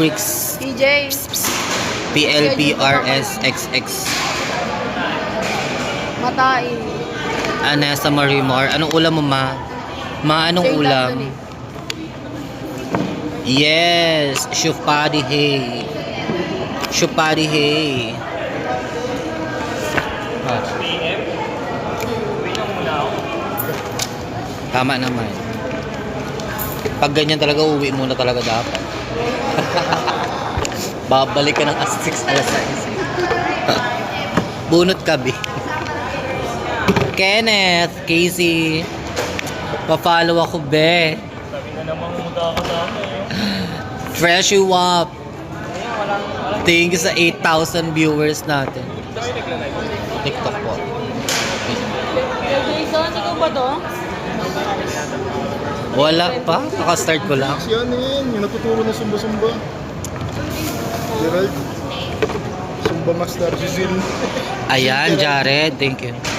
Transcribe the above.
Prix TJ. PLPRSXX. Matain. Anessa Marimar. Anong ulam mo, ma? Ma, anong Say that ulam? dun eh. Yes, Shupadi Hey. Shupadi Hey. Tama naman. Pag ganyan talaga, uwi muna talaga dapat. Babalik ka ng alas 6, alas 6. Bunot ka, be. Kenneth, Casey. Pa-follow ako, be. Sabi na namang muda ka sa akin. Fresh you up. Thank you sa 8,000 viewers natin. TikTok po. Jason, ikaw ba to? Wala pa. Naka-start ko lang. Si ano yun, yung natuturo na sumba-sumba. Gerald. Sumba Master si Zin. Ayan, Jared. Thank you.